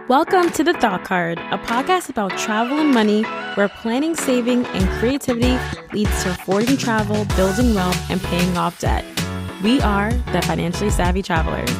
Welcome to The Thought Card, a podcast about travel and money, where planning, saving, and creativity leads to affording travel, building wealth, and paying off debt. We are the Financially Savvy Travelers.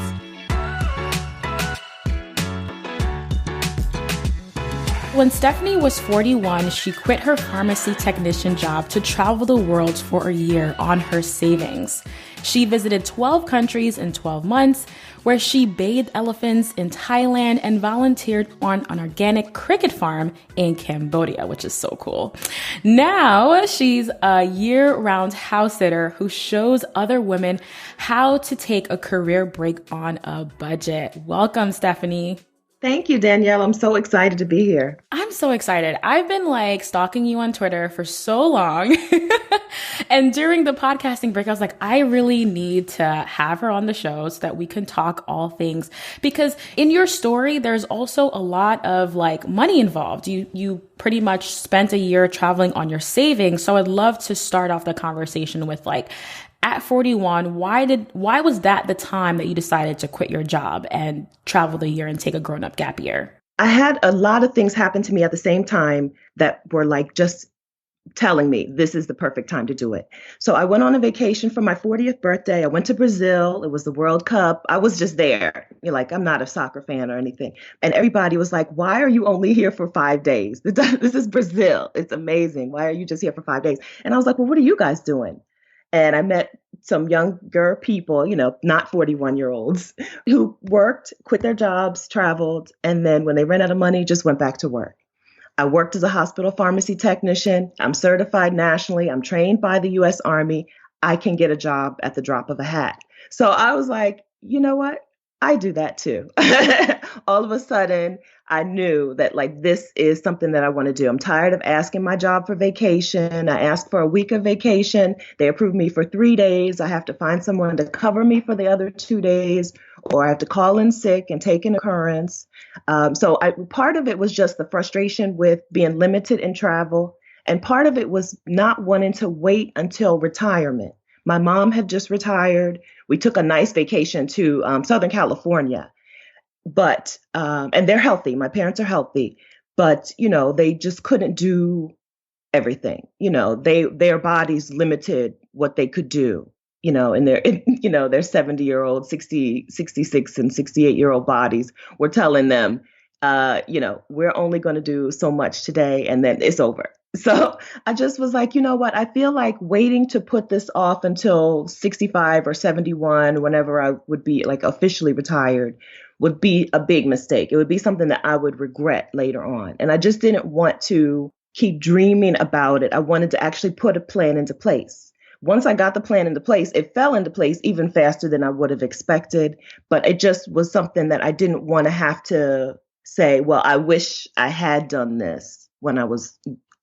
When Stephanie was 41, she quit her pharmacy technician job to travel the world for a year on her savings. She visited 12 countries in 12 months, where she bathed elephants in Thailand and volunteered on an organic cricket farm in Cambodia, which is so cool. Now she's a year-round house sitter who shows other women how to take a career break on a budget. Welcome, Stephanie. Thank you, Danielle. I'm so excited to be here. I'm so excited. I've been stalking you on Twitter for so long. And during the podcasting break, I was like, I really need to have her on the show so that we can talk all things. Because in your story, there's also a lot of money involved. You pretty much spent a year traveling on your savings. So I'd love to start off the conversation with at 41, why was that the time that you decided to quit your job and travel the year and take a grown-up gap year? I had a lot of things happen to me at the same time that were just telling me this is the perfect time to do it. So I went on a vacation for my 40th birthday. I went to Brazil. It was the World Cup. I was just there. I'm not a soccer fan or anything. And everybody was like, why are you only here for 5 days? This is Brazil. It's amazing. Why are you just here for 5 days? And I was like, well, what are you guys doing? And I met some younger people, not 41-year-olds, who worked, quit their jobs, traveled, and then when they ran out of money, just went back to work. I worked as a hospital pharmacy technician. I'm certified nationally. I'm trained by the U.S. Army. I can get a job at the drop of a hat. So I was like, you know what? I do that too. All of a sudden, I knew that this is something that I want to do. I'm tired of asking my job for vacation. I asked for a week of vacation. They approved me for 3 days. I have to find someone to cover me for the other 2 days, or I have to call in sick and take an occurrence. Part of it was just the frustration with being limited in travel. And part of it was not wanting to wait until retirement. My mom had just retired. We took a nice vacation to Southern California, and they're healthy. My parents are healthy, but they just couldn't do everything. Their bodies limited what they could do. In their 70-year-old, 60, 66, and 68-year-old bodies were telling them, we're only going to do so much today, and then it's over. So I just was like, you know what? I feel like waiting to put this off until 65 or 71, whenever I would be officially retired, would be a big mistake. It would be something that I would regret later on. And I just didn't want to keep dreaming about it. I wanted to actually put a plan into place. Once I got the plan into place, it fell into place even faster than I would have expected. But it just was something that I didn't want to have to say, well, I wish I had done this when I was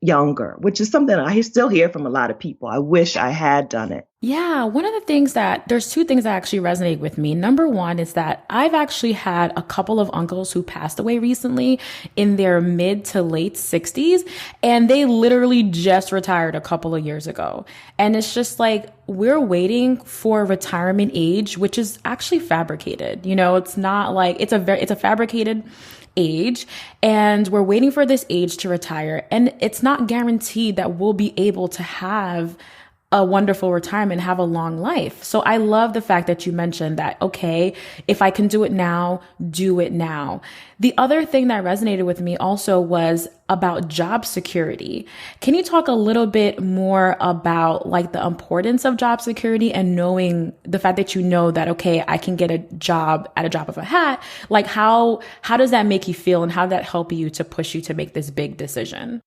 younger, which is something I still hear from a lot of people. I wish I had done it. Yeah, there's two things that actually resonate with me. Number one is that I've actually had a couple of uncles who passed away recently in their mid to late 60s, and they literally just retired a couple of years ago. And it's just we're waiting for retirement age, which is actually fabricated. It's not it's a fabricated age, and we're waiting for this age to retire. And it's not guaranteed that we'll be able to have a wonderful retirement, have a long life. So I love the fact that you mentioned that, okay, if I can do it now, do it now. The other thing that resonated with me also was about job security. Can you talk a little bit more about the importance of job security and knowing the fact that that, okay, I can get a job at a drop of a hat? How does that make you feel, and how did that help you to push you to make this big decision?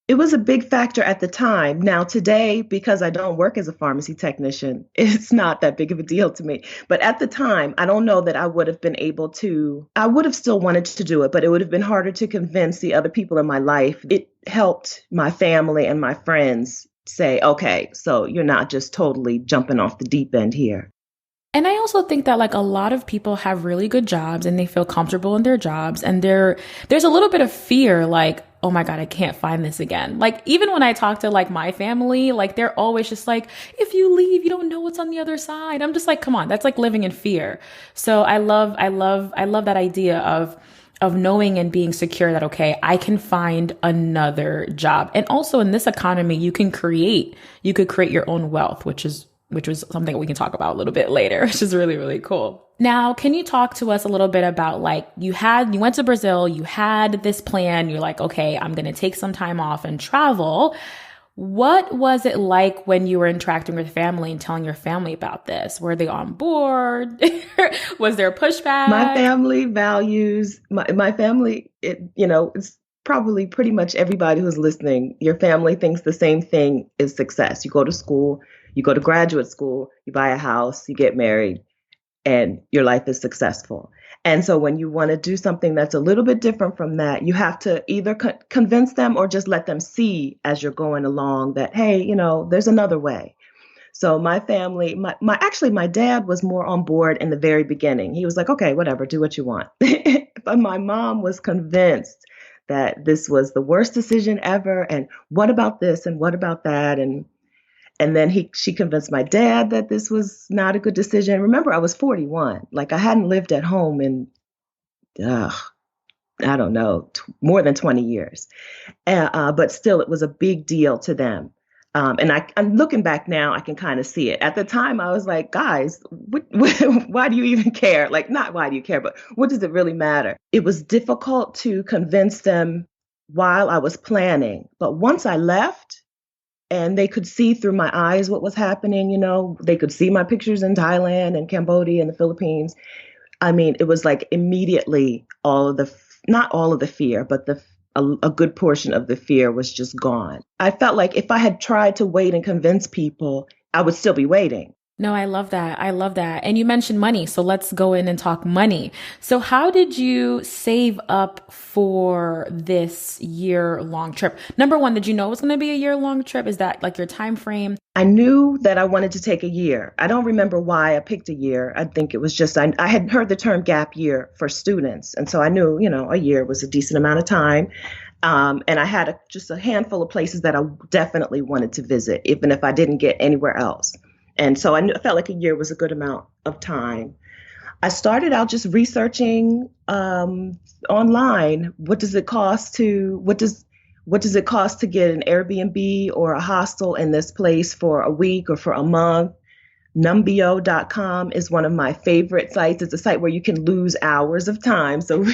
It was a big factor at the time. Now, today, because I don't work as a pharmacy technician, it's not that big of a deal to me. But at the time, I don't know that I would have been able to. I would have still wanted to do it, but it would have been harder to convince the other people in my life. It helped my family and my friends say, okay, so you're not just totally jumping off the deep end here. And I also think that a lot of people have really good jobs and they feel comfortable in their jobs, and there's a little bit of fear, oh my God, I can't find this again. Even when I talk to my family, they're always just if you leave, you don't know what's on the other side. I'm just come on, that's living in fear. So I love that idea of of knowing and being secure that, okay, I can find another job. And also in this economy, you could create your own wealth, which was something we can talk about a little bit later, which is really, really cool. Now, can you talk to us a little bit about, like, you went to Brazil, you had this plan, you're like, okay, I'm going to take some time off and travel. What was it like when you were interacting with family and telling your family about this? Were they on board? Was there pushback? My family values, my family, it's probably pretty much everybody who's listening. Your family thinks the same thing is success. You go to school, you go to graduate school, you buy a house, you get married, and your life is successful. And so when you want to do something that's a little bit different from that, you have to either convince them or just let them see as you're going along that, hey, there's another way. So my family, my dad was more on board in the very beginning. He was like, okay, whatever, do what you want. But my mom was convinced that this was the worst decision ever. And what about this? And what about that? And then she convinced my dad that this was not a good decision. Remember, I was 41. Like, I hadn't lived at home in, I don't know, more than 20 years. But still, it was a big deal to them. And I'm looking back now, I can kind of see it. At the time, I was like, guys, why do you even care? Like, not why do you care, but what does it really matter? It was difficult to convince them while I was planning. But once I left, and they could see through my eyes what was happening, they could see my pictures in Thailand and Cambodia and the Philippines. I mean, it was like immediately not all of the fear, but a good portion of the fear was just gone. I felt like if I had tried to wait and convince people, I would still be waiting. No, I love that. I love that. And you mentioned money. So let's go in and talk money. So how did you save up for this year-long trip? Number one, did you know it was going to be a year-long trip? Is that like your time frame? I knew that I wanted to take a year. I don't remember why I picked a year. I think it was just, I had heard the term gap year for students. And so I knew, a year was a decent amount of time. And I had just a handful of places that I definitely wanted to visit, even if I didn't get anywhere else. And so I felt like a year was a good amount of time. I started out just researching online. What does it cost to get an Airbnb or a hostel in this place for a week or for a month? Numbeo.com is one of my favorite sites. It's a site where you can lose hours of time. So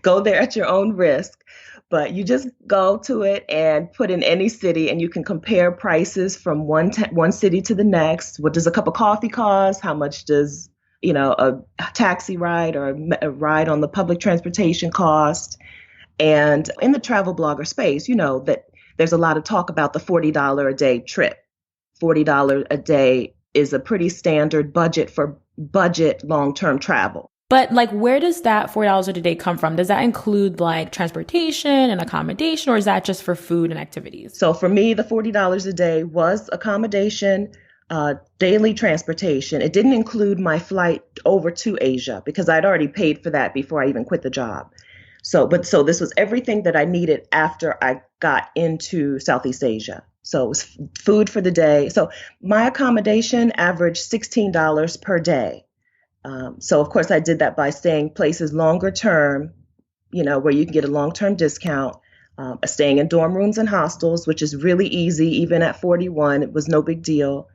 go there at your own risk. But you just go to it and put in any city, and you can compare prices from one city to the next. What does a cup of coffee cost? How much does, a taxi ride or a ride on the public transportation cost? And in the travel blogger space, that there's a lot of talk about the $40 a day trip. $40 a day is a pretty standard budget for budget long-term travel. But like, where does that $4 a day come from? Does that include like transportation and accommodation, or is that just for food and activities? So for me, the $40 a day was accommodation, daily transportation. It didn't include my flight over to Asia because I'd already paid for that before I even quit the job. So this was everything that I needed after I got into Southeast Asia. So it was food for the day. So my accommodation averaged $16 per day. So, of course, I did that by staying places longer term, where you can get a long-term discount, staying in dorm rooms and hostels, which is really easy. Even at 41, it was no big deal.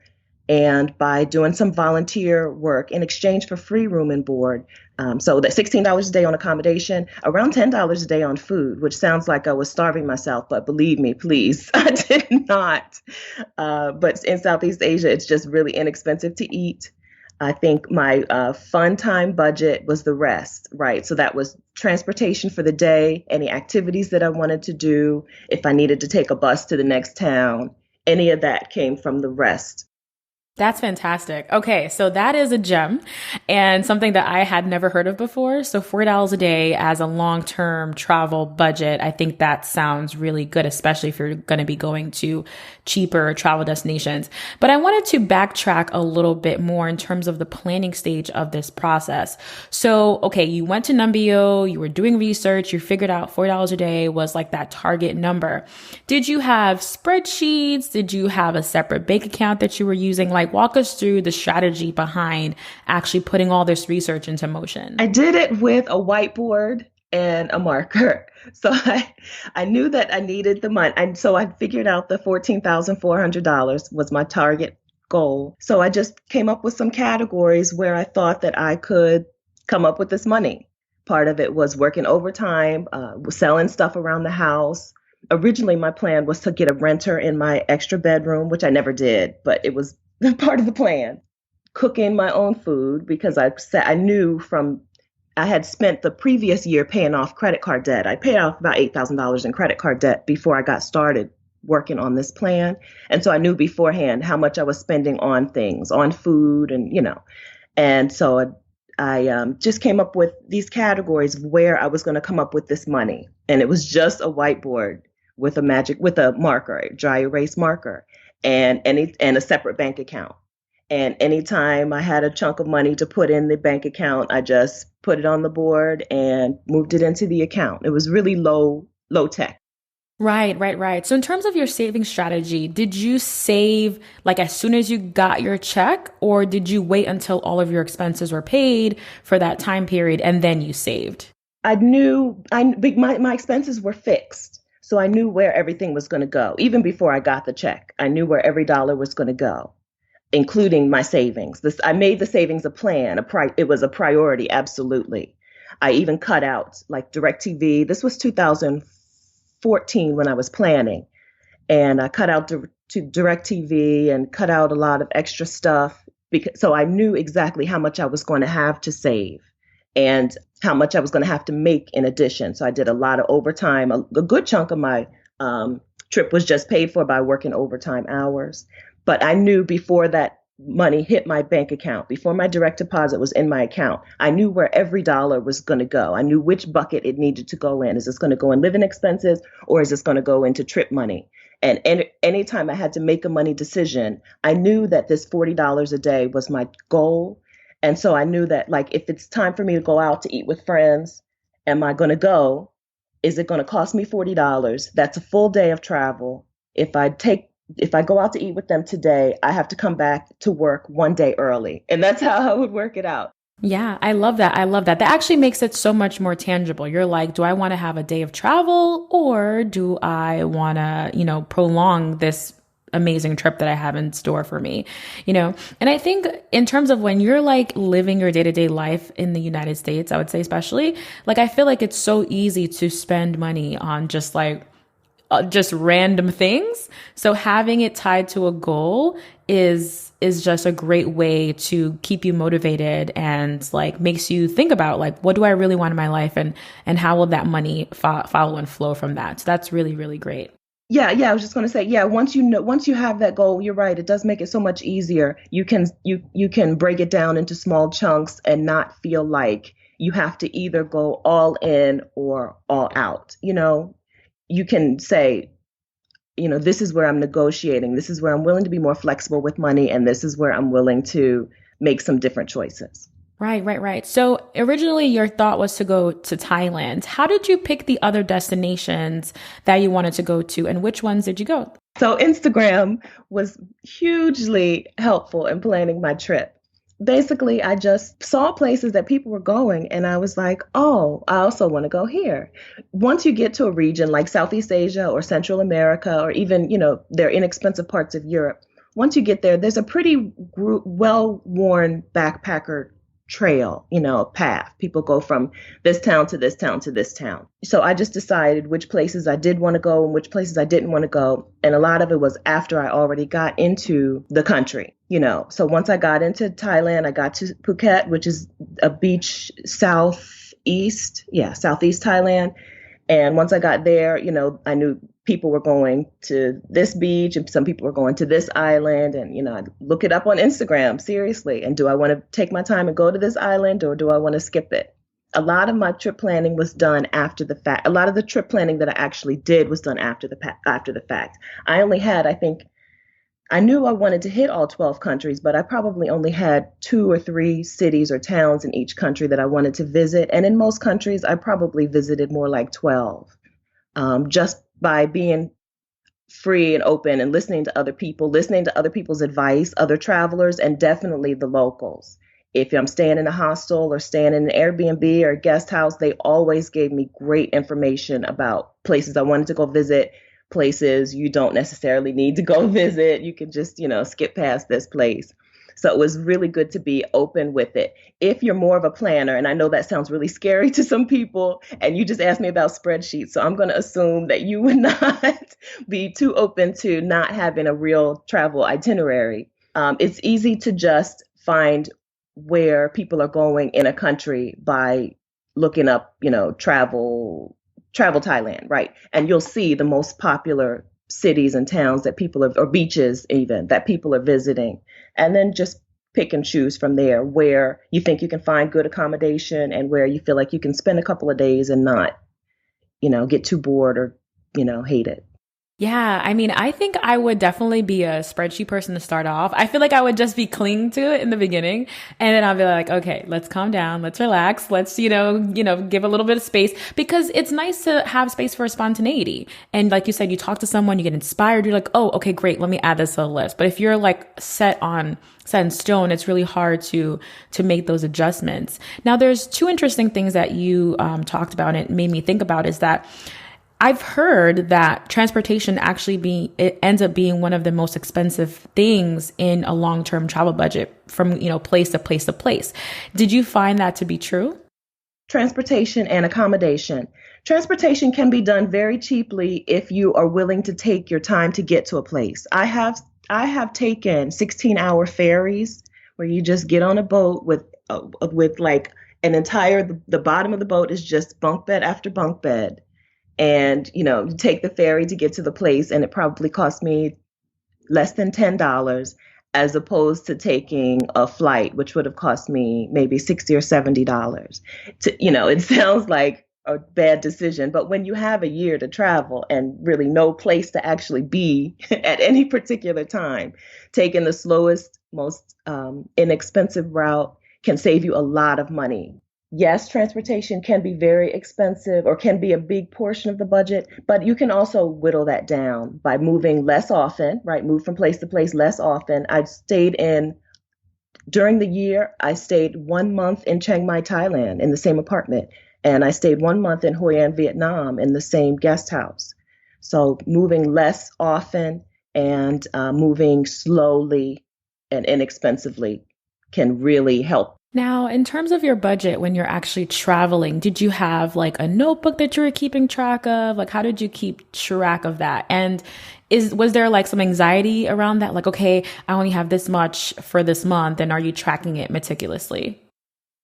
And by doing some volunteer work in exchange for free room and board. So that $16 a day on accommodation, around $10 a day on food, which sounds like I was starving myself. But believe me, please, I did not. But in Southeast Asia, it's just really inexpensive to eat. I think my fun time budget was the rest, right? So that was transportation for the day, any activities that I wanted to do, if I needed to take a bus to the next town, any of that came from the rest. That's fantastic. Okay, so that is a gem and something that I had never heard of before. So $4 a day as a long-term travel budget, I think that sounds really good, especially if you're going to be going to cheaper travel destinations. But I wanted to backtrack a little bit more in terms of the planning stage of this process. So, okay, you went to Numbeo, you were doing research, you figured out $4 a day was like that target number. Did you have spreadsheets? Did you have a separate bank account that you were using? Like, walk us through the strategy behind actually putting all this research into motion. I did it with a whiteboard. and a marker. So I knew that I needed the money. And so I figured out the $14,400 was my target goal. So I just came up with some categories where I thought that I could come up with this money. Part of it was working overtime, selling stuff around the house. Originally, my plan was to get a renter in my extra bedroom, which I never did, but it was part of the plan. Cooking my own food because I knew from I had spent the previous year paying off credit card debt. I paid off about $8,000 in credit card debt before I got started working on this plan. And so I knew beforehand how much I was spending on things, on food, and. And so I just came up with these categories where I was going to come up with this money. And it was just a whiteboard with a marker, a dry erase marker, and a separate bank account. And anytime I had a chunk of money to put in the bank account, I just put it on the board and moved it into the account. It was really low tech. Right, right, right. So in terms of your saving strategy, did you save like as soon as you got your check, or did you wait until all of your expenses were paid for that time period and then you saved? I knew my expenses were fixed. So I knew where everything was going to go. Even before I got the check, I knew where every dollar was going to go, including my savings. I made the savings a plan. It was a priority, absolutely. I even cut out like DirecTV. This was 2014 when I was planning, and I cut out to DirecTV and cut out a lot of extra stuff so I knew exactly how much I was going to have to save and how much I was going to have to make in addition. So I did a lot of overtime. A good chunk of my trip was just paid for by working overtime hours. But I knew before that money hit my bank account, before my direct deposit was in my account, I knew where every dollar was going to go. I knew which bucket it needed to go in. Is this going to go in living expenses, or is this going to go into trip money? And anytime I had to make a money decision, I knew that this $40 a day was my goal. And so I knew that, like, if it's time for me to go out to eat with friends, am I going to go? Is it going to cost me $40? That's a full day of travel. If I go out to eat with them today, I have to come back to work one day early. And that's how I would work it out. Yeah, I love that. I love that. That actually makes it so much more tangible. You're like, do I want to have a day of travel, or do I want to, prolong this amazing trip that I have in store for me, And I think in terms of when you're like living your day-to-day life in the United States, I would say especially, like I feel like it's so easy to spend money on just random things. So having it tied to a goal is just a great way to keep you motivated and like makes you think about like, what do I really want in my life, and how will that money follow and flow from that. So that's really, really great. Yeah, yeah. I was just going to say, yeah. Once you have that goal, you're right. It does make it so much easier. You can break it down into small chunks and not feel like you have to either go all in or all out. You can say, this is where I'm negotiating. This is where I'm willing to be more flexible with money. And this is where I'm willing to make some different choices. Right, right, right. So originally your thought was to go to Thailand. How did you pick the other destinations that you wanted to go to, and which ones did you go? So Instagram was hugely helpful in planning my trip. Basically, I just saw places that people were going, and I was like, oh, I also want to go here. Once you get to a region like Southeast Asia or Central America, or even, they're inexpensive parts of Europe, once you get there, there's a pretty well-worn backpacker trail, path. People go from this town to this town to this town. So I just decided which places I did want to go and which places I didn't want to go. And a lot of it was after I already got into the country, So once I got into Thailand, I got to Phuket, which is a beach southeast Thailand. And once I got there, I knew people were going to this beach and some people were going to this island. And, I'd look it up on Instagram, seriously. And do I want to take my time and go to this island, or do I want to skip it? A lot of my trip planning was done after the fact. A lot of the trip planning that I actually did was done after the fact. I only had, I think, I knew I wanted to hit all 12 countries, but I probably only had 2 or 3 cities or towns in each country that I wanted to visit. And in most countries, I probably visited more like 12, just by being free and open and listening to other people, listening to other people's advice, other travelers, and definitely the locals. If I'm staying in a hostel or staying in an Airbnb or a guest house, they always gave me great information about places I wanted to go visit, places you don't necessarily need to go visit. You can just, skip past this place. So it was really good to be open with it. If you're more of a planner, and I know that sounds really scary to some people, and you just asked me about spreadsheets, so I'm going to assume that you would not be too open to not having a real travel itinerary. It's easy to just find where people are going in a country by looking up, travel Thailand, right? And you'll see the most popular cities and towns that people are, or beaches even, that people are visiting. And then just pick and choose from there where you think you can find good accommodation and where you feel like you can spend a couple of days and not, get too bored or, hate it. Yeah, I mean, I think I would definitely be a spreadsheet person to start off. I feel like I would just be clinging to it in the beginning, and then I'll be like, okay, let's calm down, let's relax, let's, give a little bit of space, because it's nice to have space for spontaneity. And like you said, you talk to someone, you get inspired, you're like, oh, okay, great, let me add this to the list. But if you're like set in stone, it's really hard to make those adjustments. Now, there's two interesting things that you talked about, and it made me think about is that I've heard that transportation it ends up being one of the most expensive things in a long-term travel budget from, place to place to place. Did you find that to be true? Transportation and accommodation. Transportation can be done very cheaply if you are willing to take your time to get to a place. I have taken 16-hour ferries where you just get on a boat with like an entire the bottom of the boat is just bunk bed after bunk bed. And, you take the ferry to get to the place, and it probably cost me less than $10 as opposed to taking a flight, which would have cost me maybe $60 or $70. It sounds like a bad decision, but when you have a year to travel and really no place to actually be at any particular time, taking the slowest, most inexpensive route can save you a lot of money. Yes, transportation can be very expensive or can be a big portion of the budget, but you can also whittle that down by moving less often, right? Move from place to place less often. During the year, I stayed 1 month in Chiang Mai, Thailand in the same apartment. And I stayed 1 month in Hoi An, Vietnam in the same guest house. So moving less often and moving slowly and inexpensively can really help. Now, in terms of your budget when you're actually traveling, did you have like a notebook that you were keeping track of? Like, how did you keep track of that? And was there like some anxiety around that? Like, okay, I only have this much for this month. And are you tracking it meticulously?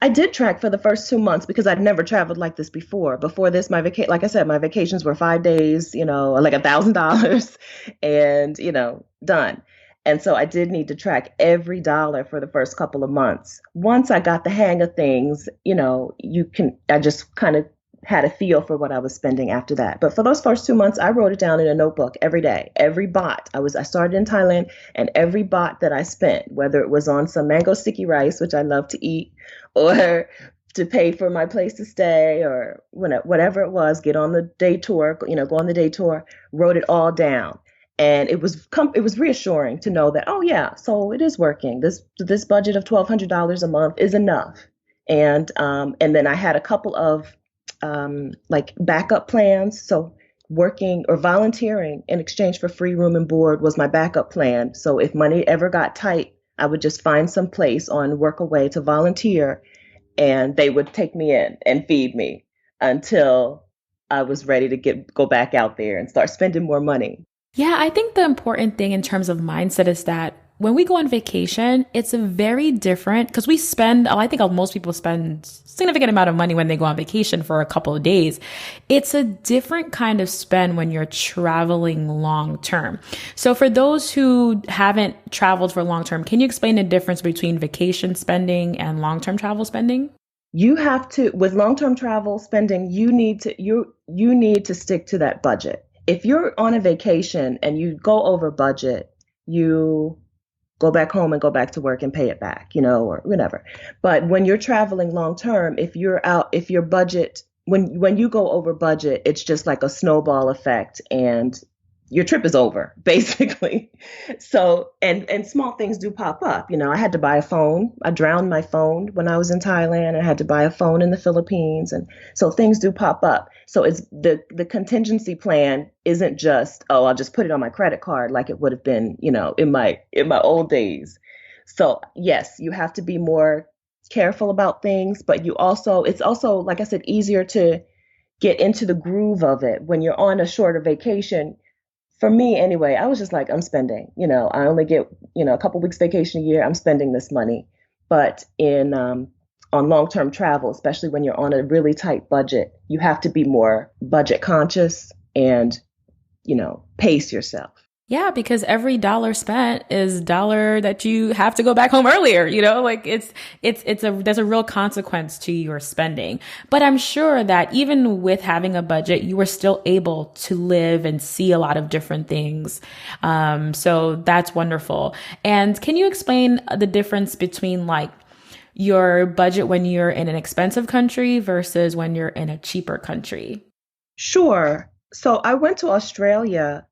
I did track for the first 2 months because I'd never traveled like this before. Before this, like I said, my vacations were 5 days, like $1,000 and, done. And so I did need to track every dollar for the first couple of months. Once I got the hang of things, I just kind of had a feel for what I was spending after that. But for those first 2 months, I wrote it down in a notebook every day, every baht. I started in Thailand, and every baht that I spent, whether it was on some mango sticky rice, which I love to eat, or to pay for my place to stay, or whatever it was, get on the day tour, go on the day tour, wrote it all down. And it was reassuring to know that, oh yeah, so it is working. This budget of $1,200 a month is enough. And then I had a couple of like backup plans. So working or volunteering in exchange for free room and board was my backup plan. So if money ever got tight, I would just find some place on Workaway to volunteer, and they would take me in and feed me until I was ready to go back out there and start spending more money. Yeah, I think the important thing in terms of mindset is that when we go on vacation, it's a very different because I think most people spend significant amount of money when they go on vacation for a couple of days. It's a different kind of spend when you're traveling long term. So for those who haven't traveled for long term, can you explain the difference between vacation spending and long term travel spending? You have to, with long term travel spending, you need to stick to that budget. If you're on a vacation and you go over budget, you go back home and go back to work and pay it back, or whatever. But when you're traveling long term, if your budget, when you go over budget, it's just like a snowball effect, and your trip is over, basically. So, and small things do pop up. I had to buy a phone. I drowned my phone when I was in Thailand. I had to buy a phone in the Philippines, and so things do pop up. So it's the contingency plan isn't just, oh, I'll just put it on my credit card like it would have been, in my old days. So yes, you have to be more careful about things, but it's also, like I said, easier to get into the groove of it when you're on a shorter vacation. For me anyway, I was just like, I'm spending. I only get, a couple weeks vacation a year. I'm spending this money. But in on long-term travel, especially when you're on a really tight budget, you have to be more budget conscious and, pace yourself. Yeah, because every dollar spent is dollar that you have to go back home earlier, like there's a real consequence to your spending. But I'm sure that even with having a budget, you were still able to live and see a lot of different things. So that's wonderful. And can you explain the difference between like your budget when you're in an expensive country versus when you're in a cheaper country? Sure. So I went to Australia.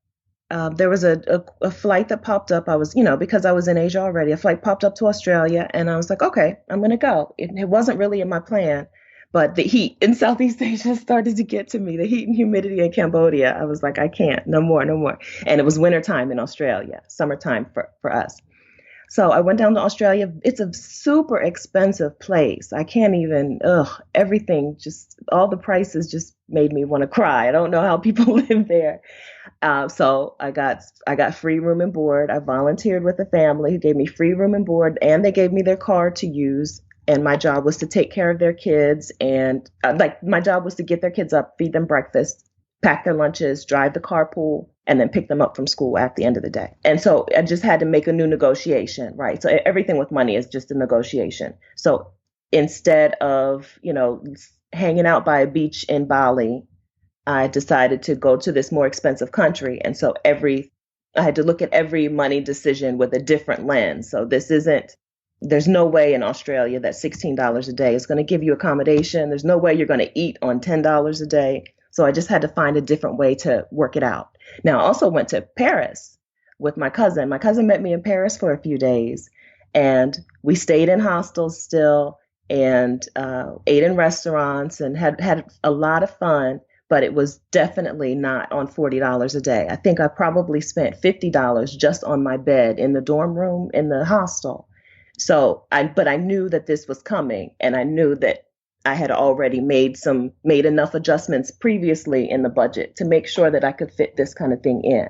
There was a flight that popped up. I was, because I was in Asia already, a flight popped up to Australia, and I was like, okay, I'm going to go. It wasn't really in my plan, but the heat in Southeast Asia started to get to me. The heat and humidity in Cambodia. I was like, I can't, no more, no more. And it was wintertime in Australia, summertime for us. So I went down to Australia. It's a super expensive place. I can't even, everything, just all the prices just made me want to cry. I don't know how people live there. So I got free room and board. I volunteered with a family who gave me free room and board, and they gave me their car to use. And my job was to take care of their kids, and my job was to get their kids up, feed them breakfast, pack their lunches, drive the carpool, and then pick them up from school at the end of the day. And so I just had to make a new negotiation, right? So everything with money is just a negotiation. So instead of, hanging out by a beach in Bali, I decided to go to this more expensive country. And so I had to look at every money decision with a different lens. So there's no way in Australia that $16 a day is going to give you accommodation. There's no way you're going to eat on $10 a day. So I just had to find a different way to work it out. Now, I also went to Paris with my cousin. My cousin met me in Paris for a few days, and we stayed in hostels still, and ate in restaurants and had a lot of fun. But it was definitely not on $40 a day. I think I probably spent $50 just on my bed in the dorm room in the hostel. But I knew that this was coming, and I knew that I had already made enough adjustments previously in the budget to make sure that I could fit this kind of thing in.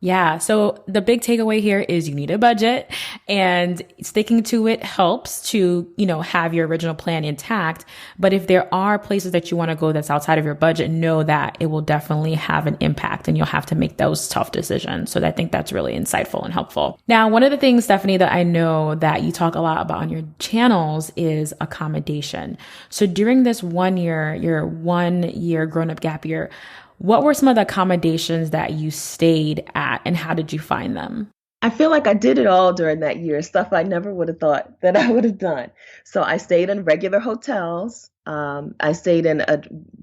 Yeah. So the big takeaway here is you need a budget, and sticking to it helps to, have your original plan intact. But if there are places that you want to go that's outside of your budget, know that it will definitely have an impact, and you'll have to make those tough decisions. So I think that's really insightful and helpful. Now, one of the things, Stephanie, that I know that you talk a lot about on your channels is accommodation. So during this 1 year, your 1 year grown up gap year, what were some of the accommodations that you stayed at, and how did you find them? I feel like I did it all during that year, stuff I never would have thought that I would have done. So I stayed in regular hotels. I stayed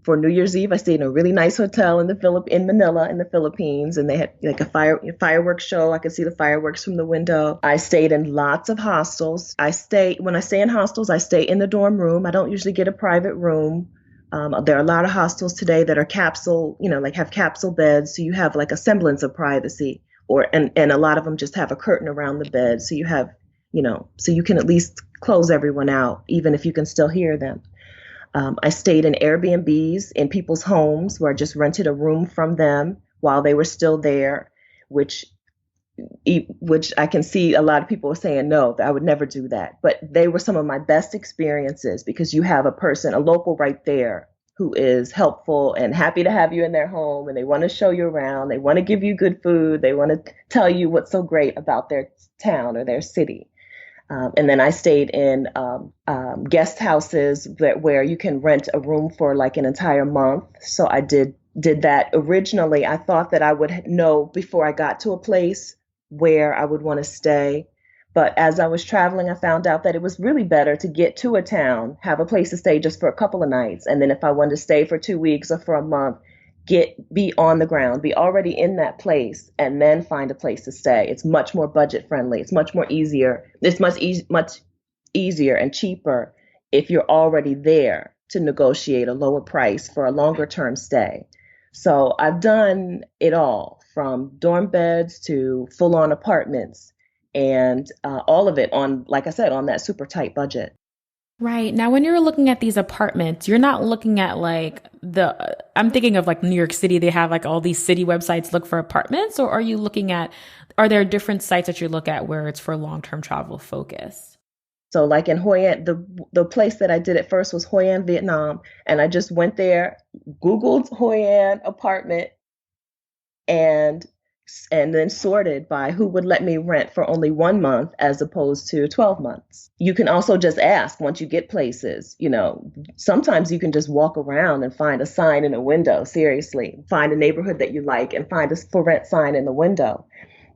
for New Year's Eve, I stayed in a really nice hotel in Manila in the Philippines, and they had like a fireworks show. I could see the fireworks from the window. I stayed in lots of hostels. When I stay in hostels, I stay in the dorm room. I don't usually get a private room. There are a lot of hostels today that are capsule, like have capsule beds. So you have like a semblance of privacy, and a lot of them just have a curtain around the bed. So you have, so you can at least close everyone out, even if you can still hear them. I stayed in Airbnbs in people's homes where I just rented a room from them while they were still there, which I can see a lot of people are saying, no, I would never do that. But they were some of my best experiences because you have a local right there who is helpful and happy to have you in their home, and they want to show you around. They want to give you good food. They want to tell you what's so great about their town or their city. And then I stayed in guest houses where you can rent a room for like an entire month. So I did that. Originally, I thought that I would know before I got to a place where I would want to stay. But as I was traveling, I found out that it was really better to get to a town, have a place to stay just for a couple of nights. And then if I wanted to stay for 2 weeks or for a month, be on the ground, be already in that place, and then find a place to stay. It's much more budget friendly. It's much more easier. It's much easier and cheaper if you're already there to negotiate a lower price for a longer term stay. So I've done it all from dorm beds to full on apartments and all of it on, like I said, on that super tight budget. Right. Now, when you're looking at these apartments, you're not looking at like I'm thinking of like New York City, they have like all these city websites look for apartments, or are you looking at, are there different sites that you look at where it's for long-term travel focus? So like in Hoi An, the place that I did it first was Hoi An, Vietnam, and I just went there, Googled Hoi An apartment, and and then sorted by who would let me rent for only 1 month as opposed to 12 months. You can also just ask once you get places, sometimes you can just walk around and find a sign in a window, seriously, find a neighborhood that you like and find a for rent sign in the window.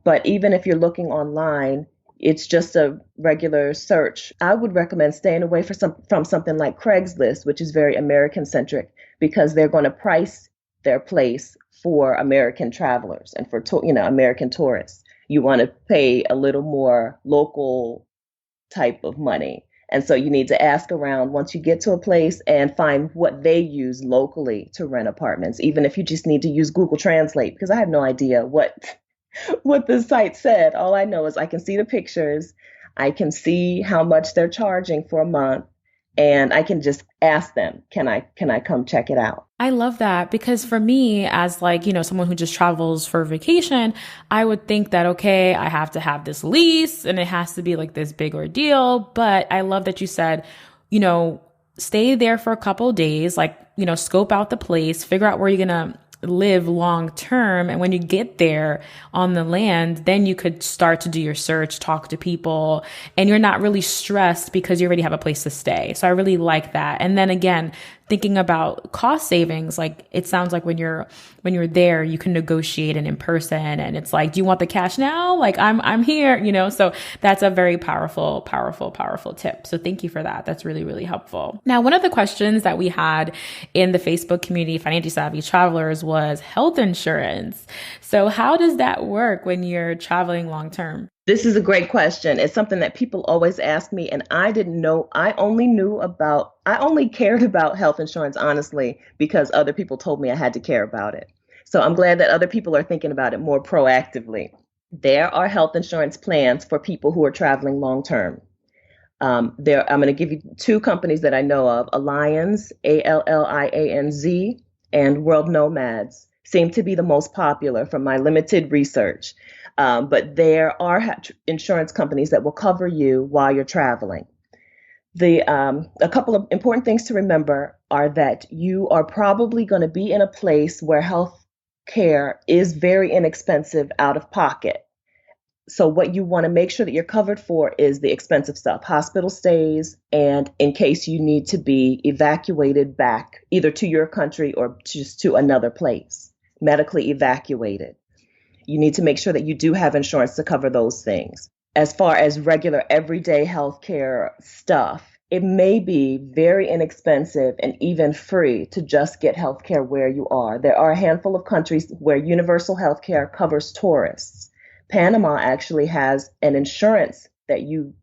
But even if you're looking online, it's just a regular search. I would recommend staying away from something like Craigslist, which is very American centric, because they're going to price their place for American travelers and for American tourists. You want to pay a little more local type of money. And so you need to ask around once you get to a place and find what they use locally to rent apartments, even if you just need to use Google Translate, because I have no idea what the site said. All I know is I can see the pictures, I can see how much they're charging for a month, and I can just ask them, can I come check it out? I love that because for me, as like, someone who just travels for vacation, I would think that, okay, I have to have this lease and it has to be like this big ordeal. But I love that you said, you know, stay there for a couple of days, like, scope out the place, figure out where you're going to live long term. And when you get there on the land, then you could start to do your search, talk to people, and you're not really stressed because you already have a place to stay. So I really like that. And then again, thinking about cost savings, like it sounds like when you're there, you can negotiate it in person and it's like, do you want the cash now? Like I'm here, so that's a very powerful, powerful, powerful tip. So thank you for that. That's really, really helpful. Now, one of the questions that we had in the Facebook community, Financially Savvy Travelers, was health insurance. So how does that work when you're traveling long term? This is a great question. It's something that people always ask me, and I didn't know. I only cared about health insurance, honestly, because other people told me I had to care about it. So I'm glad that other people are thinking about it more proactively. There are health insurance plans for people who are traveling long term. I'm going to give you two companies that I know of: Allianz, Allianz, and World Nomads seem to be the most popular from my limited research. But there are insurance companies that will cover you while you're traveling. A couple of important things to remember are that you are probably going to be in a place where health care is very inexpensive out of pocket. So what you want to make sure that you're covered for is the expensive stuff, hospital stays, and in case you need to be evacuated back either to your country or just to another place, medically evacuated. You need to make sure that you do have insurance to cover those things. As far as regular everyday healthcare stuff, it may be very inexpensive and even free to just get healthcare where you are. There are a handful of countries where universal healthcare covers tourists. Panama actually has an insurance that you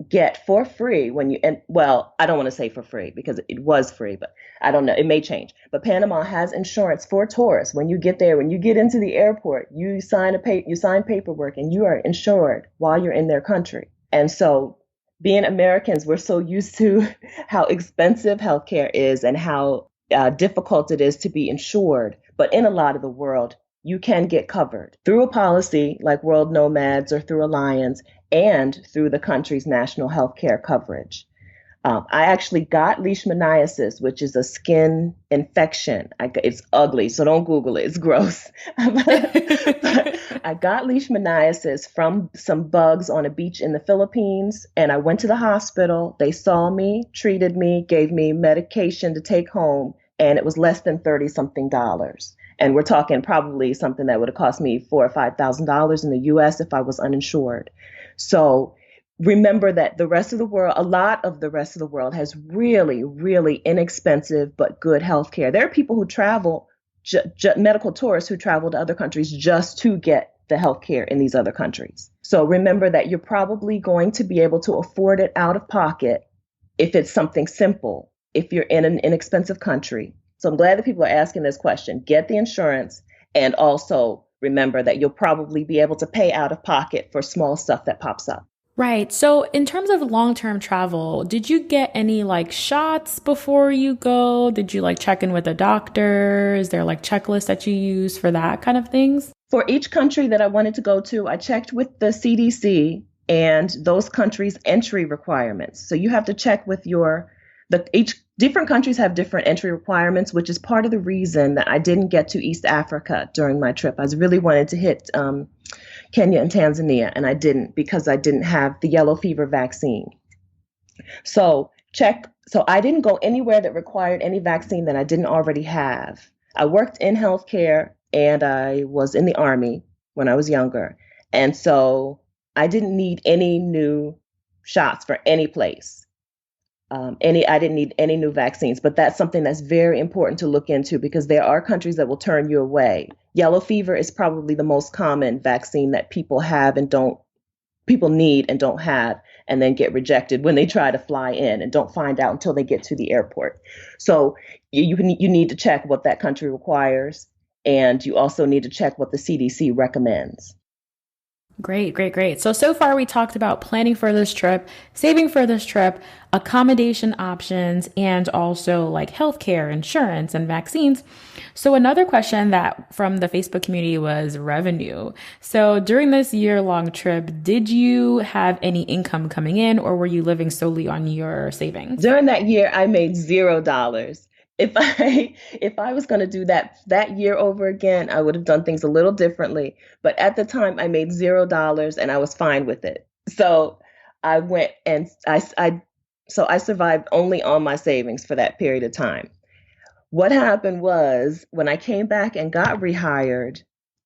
get for free I don't want to say for free because it was free, but I don't know, it may change. But Panama has insurance for tourists. When you get there, when you get into the airport, you sign paperwork and you are insured while you're in their country. And so being Americans, we're so used to how expensive healthcare is and how difficult it is to be insured. But in a lot of the world, you can get covered through a policy like World Nomads or through Alliance and through the country's national health care coverage. I actually got leishmaniasis, which is a skin infection. It's ugly, so don't Google it. It's gross. But I got leishmaniasis from some bugs on a beach in the Philippines, and I went to the hospital. They saw me, treated me, gave me medication to take home, and it was less than 30 something dollars. And we're talking probably something that would have cost me $4,000 or $5,000 in the US if I was uninsured. So remember that a lot of the rest of the world has really, really inexpensive but good health care. There are people who travel medical tourists who travel to other countries just to get the healthcare in these other countries. So remember that you're probably going to be able to afford it out of pocket if it's something simple, if you're in an inexpensive country. So I'm glad that people are asking this question. Get the insurance, and also remember that you'll probably be able to pay out of pocket for small stuff that pops up. Right. So in terms of long-term travel, did you get any like shots before you go? Did you like check in with a doctor? Is there like checklists that you use for that kind of things? For each country that I wanted to go to, I checked with the CDC and those countries' entry requirements. So you have to check with each different countries have different entry requirements, which is part of the reason that I didn't get to East Africa during my trip. I really wanted to hit Kenya and Tanzania, and I didn't because I didn't have the yellow fever vaccine. So I didn't go anywhere that required any vaccine that I didn't already have. I worked in healthcare and I was in the Army when I was younger. And so I didn't need any new shots for any place. I didn't need any new vaccines, but that's something that's very important to look into because there are countries that will turn you away. Yellow fever is probably the most common vaccine that people need and don't have, and then get rejected when they try to fly in and don't find out until they get to the airport. So you need to check what that country requires, and you also need to check what the CDC recommends. Great, great, great. So far we talked about planning for this trip, saving for this trip, accommodation options, and also like healthcare, insurance, and vaccines. So another question that from the Facebook community was revenue. So during this year-long trip, did you have any income coming in, or were you living solely on your savings? During that year, I made $0. If I was going to do that year over again, I would have done things a little differently. But at the time, I made $0 and I was fine with it. So I went and I survived only on my savings for that period of time. What happened was when I came back and got rehired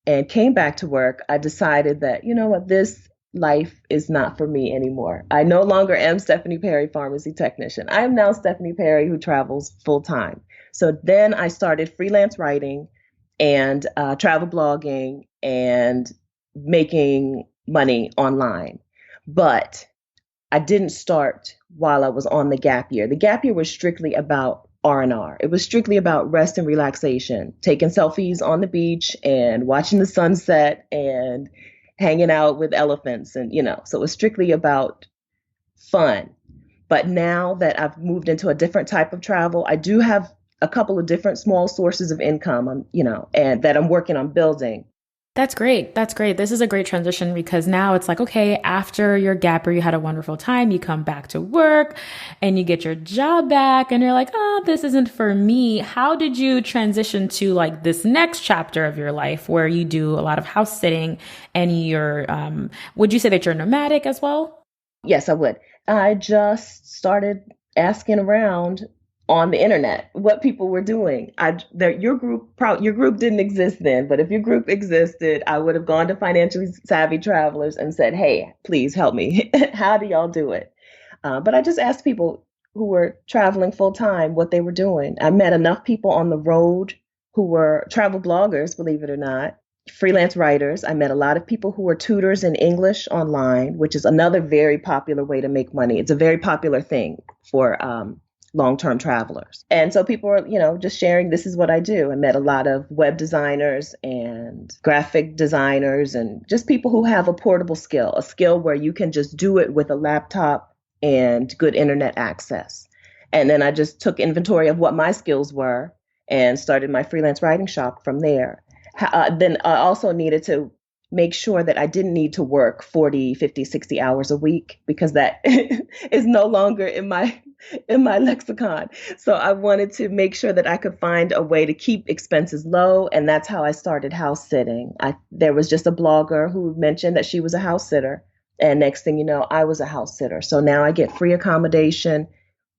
and came back to work, I decided that, you know what, this life is not for me anymore. I no longer am Stephanie Perry, pharmacy technician. I am now Stephanie Perry, who travels full time. So then I started freelance writing and travel blogging and making money online. But I didn't start while I was on the gap year. The gap year was strictly about R&R. It was strictly about rest and relaxation, taking selfies on the beach and watching the sunset and hanging out with elephants. And, so it was strictly about fun. But now that I've moved into a different type of travel, I do have a couple of different small sources of income, and that I'm working on building. That's great. That's great. This is a great transition because now it's like, okay, after your gap year, you had a wonderful time, you come back to work and you get your job back and you're like, oh, this isn't for me. How did you transition to like this next chapter of your life where you do a lot of house sitting and would you say that you're nomadic as well? Yes, I would. I just started asking around on the internet what people were doing. Your group didn't exist then, but if your group existed, I would have gone to financially savvy travelers and said, hey, please help me. How do y'all do it? But I just asked people who were traveling full time what they were doing. I met enough people on the road who were travel bloggers, believe it or not, freelance writers. I met a lot of people who were tutors in English online, which is another very popular way to make money. It's a very popular thing for long-term travelers. And so people are, just sharing, this is what I do. I met a lot of web designers and graphic designers and just people who have a portable skill, a skill where you can just do it with a laptop and good internet access. And then I just took inventory of what my skills were and started my freelance writing shop from there. Then I also needed to make sure that I didn't need to work 40, 50, 60 hours a week because that is no longer in my lexicon. So I wanted to make sure that I could find a way to keep expenses low. And that's how I started house sitting. There was just a blogger who mentioned that she was a house sitter. And next thing you know, I was a house sitter. So now I get free accommodation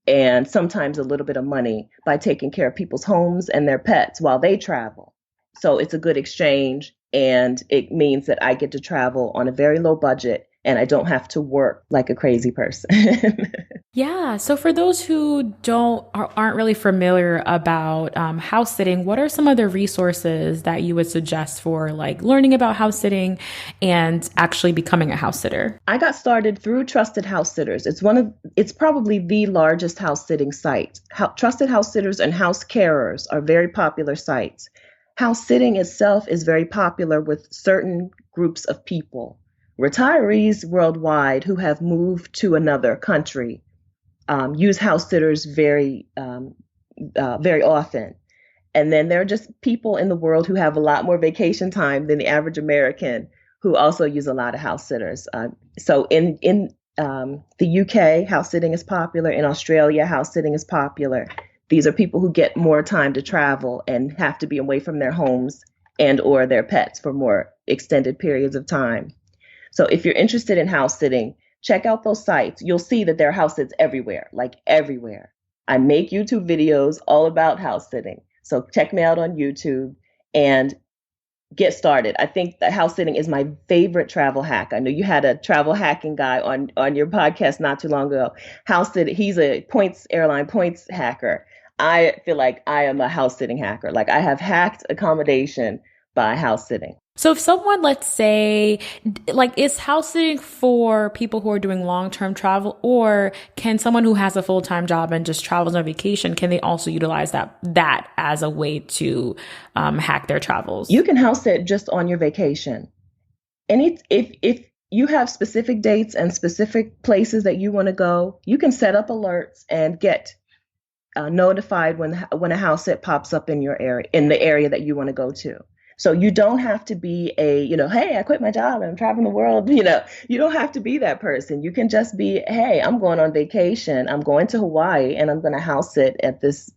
and sometimes a little bit of money by taking care of people's homes and their pets while they travel. So it's a good exchange. And it means that I get to travel on a very low budget and I don't have to work like a crazy person. Yeah. So for those who aren't really familiar about house sitting, what are some of the resources that you would suggest for like learning about house sitting and actually becoming a house sitter? I got started through Trusted House Sitters. It's probably the largest house sitting site. Trusted House Sitters and house carers are very popular sites. House sitting itself is very popular with certain groups of people. Retirees worldwide who have moved to another country use house sitters very often. And then there are just people in the world who have a lot more vacation time than the average American who also use a lot of house sitters. So in the UK, house sitting is popular. In Australia, house sitting is popular. These are people who get more time to travel and have to be away from their homes and or their pets for more extended periods of time. So if you're interested in house sitting, check out those sites. You'll see that there are house sits everywhere, like everywhere. I make YouTube videos all about house sitting. So check me out on YouTube and get started. I think that house sitting is my favorite travel hack. I know you had a travel hacking guy on your podcast not too long ago. House sitting, he's a airline points hacker. I feel like I am a house sitting hacker. Like I have hacked accommodation by house sitting. So if someone, let's say, like, is house sitting for people who are doing long-term travel, or can someone who has a full-time job and just travels on vacation, can they also utilize that as a way to hack their travels? You can house sit just on your vacation. And if you have specific dates and specific places that you want to go, you can set up alerts and get notified when a house sit pops up in your area, in the area that you want to go to. So you don't have to be hey, I quit my job and I'm traveling the world. You don't have to be that person. You can just be, hey, I'm going on vacation. I'm going to Hawaii and I'm going to house sit at this,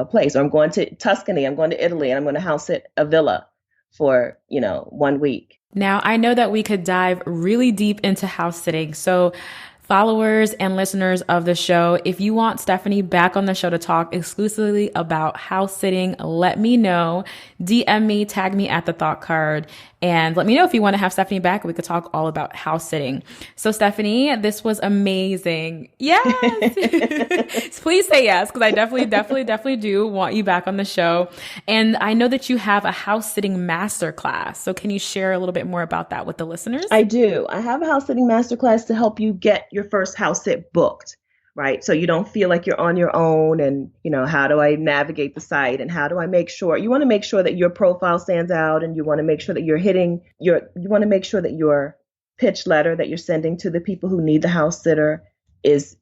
place. Or I'm going to Tuscany. I'm going to Italy and I'm going to house sit a villa for, 1 week. Now, I know that we could dive really deep into house sitting. So followers and listeners of the show, if you want Stephanie back on the show to talk exclusively about house sitting, let me know. DM me, tag me at the thought card, and let me know if you want to have Stephanie back. We could talk all about house sitting. So Stephanie, this was amazing. Yes. Please say yes, because I definitely do want you back on the show. And I know that you have a house sitting masterclass. So can you share a little bit more about that with the listeners? I do. I have a house sitting masterclass to help you get your first house sit booked, right? So you don't feel like you're on your own and, how do I navigate the site and how do I make sure, you want to make sure that your profile stands out and you want to make sure that you want to make sure that your pitch letter that you're sending to the people who need the house sitter is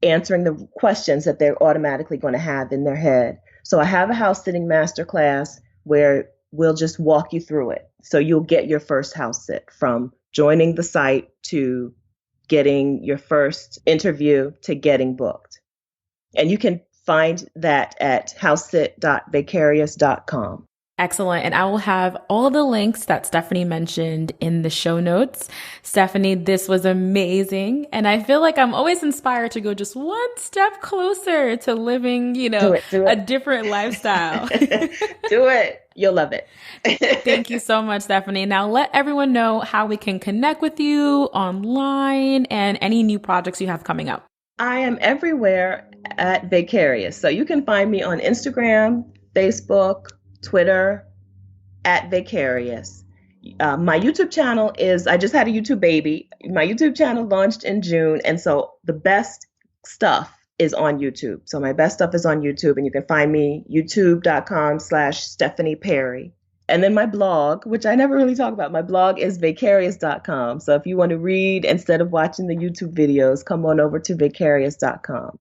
answering the questions that they're automatically going to have in their head. So I have a house sitting masterclass where we'll just walk you through it. So you'll get your first house sit from joining the site to getting your first interview to getting booked. And you can find that at housesit.vicarious.com. Excellent. And I will have all the links that Stephanie mentioned in the show notes. Stephanie, this was amazing. And I feel like I'm always inspired to go just one step closer to living, Do it. a different lifestyle. Do it. You'll love it. Thank you so much, Stephanie. Now let everyone know how we can connect with you online and any new projects you have coming up. I am everywhere at Vicarious. So you can find me on Instagram, Facebook, Twitter, at Vicarious. My YouTube channel I just had a YouTube baby. My YouTube channel launched in June. And so the best stuff is on YouTube. So my best stuff is on YouTube, and you can find me youtube.com/Stephanie Perry. And then my blog, which I never really talk about, my blog is vicarious.com. So if you want to read instead of watching the YouTube videos, come on over to vicarious.com.